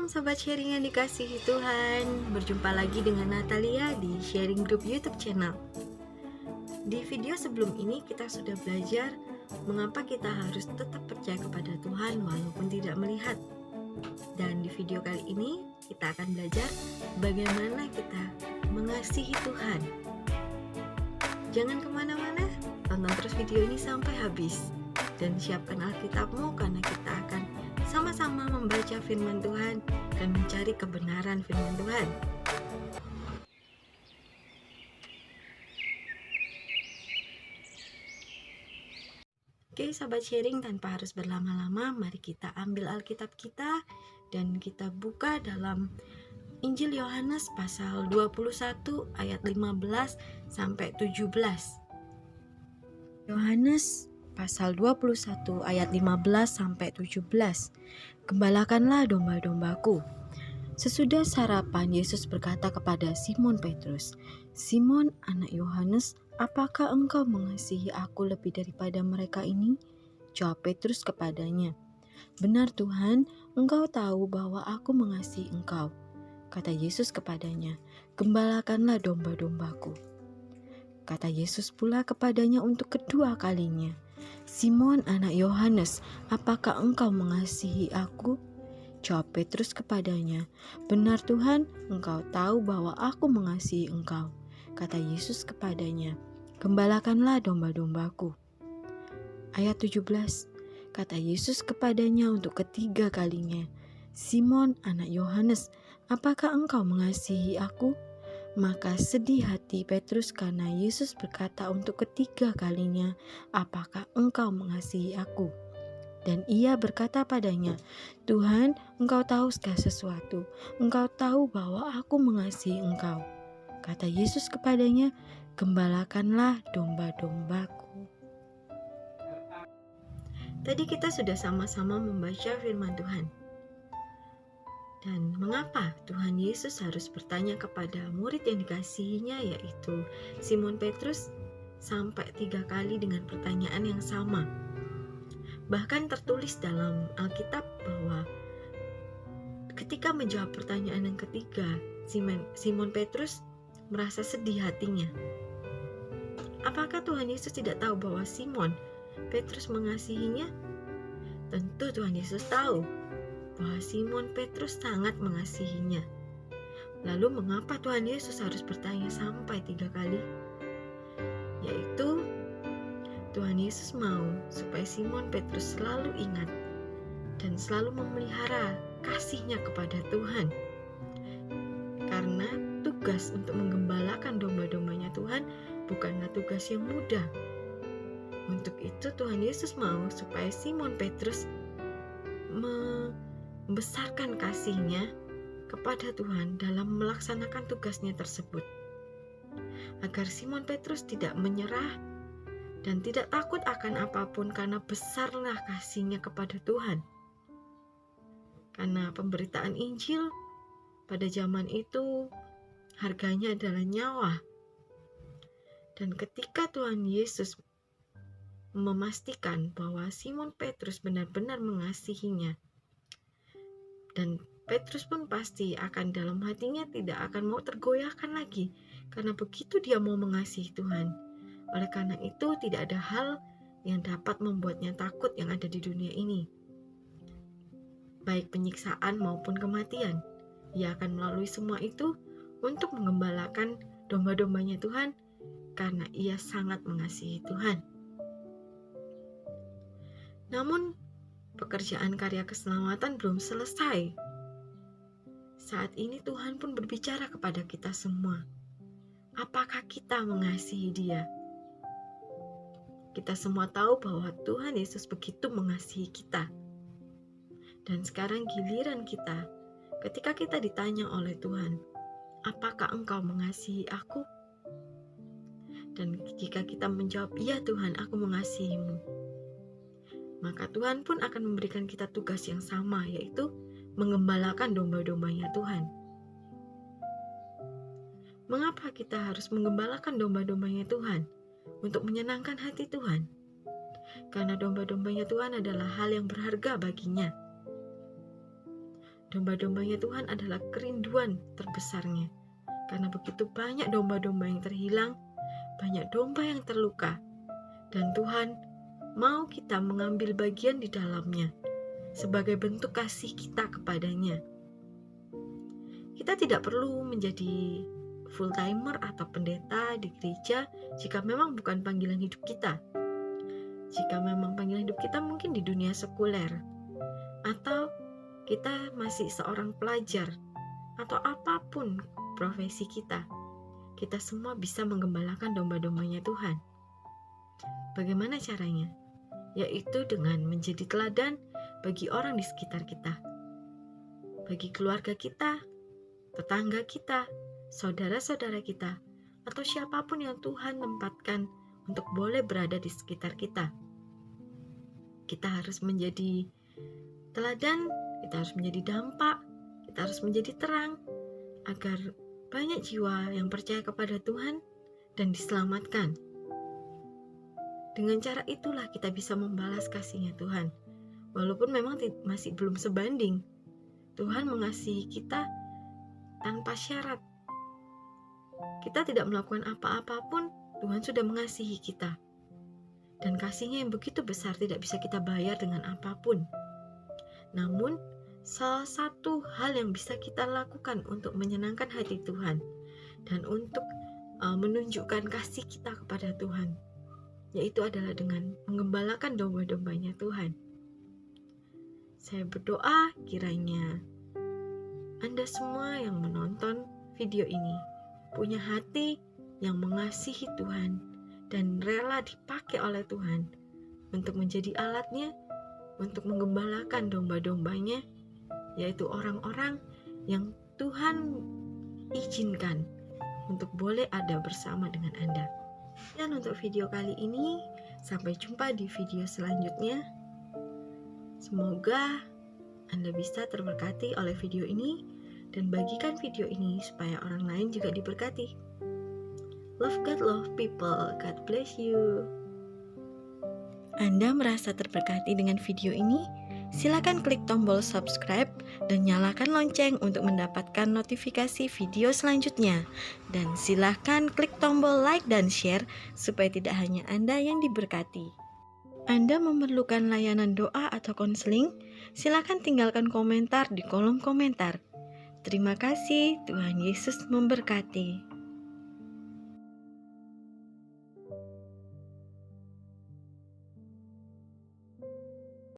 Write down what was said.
Sobat Sharing yang dikasihi Tuhan. Berjumpa lagi dengan Natalia di Sharing Group YouTube channel. Di video sebelum ini kita sudah belajar mengapa kita harus tetap percaya kepada Tuhan walaupun tidak melihat. Dan di video kali ini kita akan belajar bagaimana kita mengasihi Tuhan. Jangan kemana-mana, tonton terus video ini sampai habis. Dan siapkan Alkitabmu karena kita akan sama-sama membaca firman Tuhan dan mencari kebenaran firman Tuhan. Oke, sahabat sharing, tanpa harus berlama-lama, mari kita ambil Alkitab kita dan kita buka dalam Injil Yohanes pasal 21 ayat 15 sampai 17. Yohanes pasal 21 ayat 15 sampai 17. Gembalakanlah domba-dombaku. Sesudah sarapan, Yesus berkata kepada Simon Petrus, "Simon, anak Yohanes, apakah engkau mengasihi aku lebih daripada mereka ini?" Jawab Petrus kepadanya, "Benar Tuhan, engkau tahu bahwa aku mengasihi engkau." Kata Yesus kepadanya, "Gembalakanlah domba-dombaku." Kata Yesus pula kepadanya untuk kedua kalinya, "Simon, anak Yohanes, apakah engkau mengasihi aku?" Jawab Petrus kepadanya, "Benar Tuhan, engkau tahu bahwa aku mengasihi engkau." Kata Yesus kepadanya, "Gembalakanlah domba-dombaku." Ayat 17, kata Yesus kepadanya untuk ketiga kalinya, "Simon, anak Yohanes, apakah engkau mengasihi aku?" Maka sedih hati Petrus karena Yesus berkata untuk ketiga kalinya, "Apakah engkau mengasihi aku?" Dan ia berkata padanya, "Tuhan, engkau tahu segala sesuatu. Engkau tahu bahwa aku mengasihi engkau." Kata Yesus kepadanya, "Gembalakanlah domba-dombaku." Tadi kita sudah sama-sama membaca firman Tuhan. Dan mengapa Tuhan Yesus harus bertanya kepada murid yang dikasihinya, yaitu Simon Petrus, sampai 3 kali dengan pertanyaan yang sama? Bahkan tertulis dalam Alkitab bahwa ketika menjawab pertanyaan yang ketiga, Simon Petrus merasa sedih hatinya. Apakah Tuhan Yesus tidak tahu bahwa Simon Petrus mengasihinya? Tentu Tuhan Yesus tahu bahwa Simon Petrus sangat mengasihinya. Lalu mengapa Tuhan Yesus harus bertanya sampai 3 kali? Yaitu Tuhan Yesus mau supaya Simon Petrus selalu ingat dan selalu memelihara kasihnya kepada Tuhan. Karena tugas untuk menggembalakan domba-dombanya Tuhan bukanlah tugas yang mudah. Untuk itu Tuhan Yesus mau supaya Simon Petrus membesarkan kasihnya kepada Tuhan dalam melaksanakan tugasnya tersebut. Agar Simon Petrus tidak menyerah dan tidak takut akan apapun karena besarlah kasihnya kepada Tuhan. Karena pemberitaan Injil pada zaman itu harganya adalah nyawa. Dan ketika Tuhan Yesus memastikan bahwa Simon Petrus benar-benar mengasihinya, dan Petrus pun pasti akan dalam hatinya tidak akan mau tergoyahkan lagi, karena begitu dia mau mengasihi Tuhan. Oleh karena itu tidak ada hal yang dapat membuatnya takut yang ada di dunia ini, baik penyiksaan maupun kematian. Ia akan melalui semua itu untuk menggembalakan domba-dombanya Tuhan, karena ia sangat mengasihi Tuhan. Namun pekerjaan karya keselamatan belum selesai. Saat ini Tuhan pun berbicara kepada kita semua. Apakah kita mengasihi Dia? Kita semua tahu bahwa Tuhan Yesus begitu mengasihi kita. Dan sekarang giliran kita, ketika kita ditanya oleh Tuhan, "Apakah engkau mengasihi aku?" Dan jika kita menjawab, "Iya Tuhan, aku mengasihimu," maka Tuhan pun akan memberikan kita tugas yang sama, yaitu menggembalakan domba-dombanya Tuhan. Mengapa kita harus menggembalakan domba-dombanya Tuhan? Untuk menyenangkan hati Tuhan. Karena domba-dombanya Tuhan adalah hal yang berharga baginya. Domba-dombanya Tuhan adalah kerinduan terbesarnya. Karena begitu banyak domba-domba yang terhilang, banyak domba yang terluka. Dan Tuhan mau kita mengambil bagian di dalamnya sebagai bentuk kasih kita kepadanya. Kita tidak perlu menjadi full timer atau pendeta di gereja jika memang bukan panggilan hidup kita. Jika memang panggilan hidup kita mungkin di dunia sekuler, atau kita masih seorang pelajar, atau apapun profesi kita semua bisa menggembalakan domba-dombanya Tuhan. Bagaimana caranya? Yaitu dengan menjadi teladan bagi orang di sekitar kita, bagi keluarga kita, tetangga kita, saudara-saudara kita, atau siapapun yang Tuhan tempatkan untuk boleh berada di sekitar kita. Kita harus menjadi teladan, kita harus menjadi dampak, kita harus menjadi terang, agar banyak jiwa yang percaya kepada Tuhan dan diselamatkan. Dengan cara itulah kita bisa membalas kasih-Nya Tuhan. Walaupun memang masih belum sebanding, Tuhan mengasihi kita tanpa syarat. Kita tidak melakukan apa-apa pun, Tuhan sudah mengasihi kita. Dan kasih-Nya yang begitu besar tidak bisa kita bayar dengan apapun. Namun, salah satu hal yang bisa kita lakukan untuk menyenangkan hati Tuhan dan untuk menunjukkan kasih kita kepada Tuhan, yaitu adalah dengan menggembalakan domba-dombanya Tuhan. Saya berdoa kiranya Anda semua yang menonton video ini punya hati yang mengasihi Tuhan dan rela dipakai oleh Tuhan untuk menjadi alatnya untuk menggembalakan domba-dombanya, yaitu orang-orang yang Tuhan izinkan untuk boleh ada bersama dengan Anda. Dan untuk video kali ini, sampai jumpa di video selanjutnya. Semoga Anda bisa terberkati oleh video ini dan bagikan video ini supaya orang lain juga diberkati. Love God, love people. God bless you. Anda merasa terberkati dengan video ini? Silakan klik tombol subscribe dan nyalakan lonceng untuk mendapatkan notifikasi video selanjutnya. Dan silakan klik tombol like dan share supaya tidak hanya Anda yang diberkati. Anda memerlukan layanan doa atau konseling? Silakan tinggalkan komentar di kolom komentar. Terima kasih, Tuhan Yesus memberkati.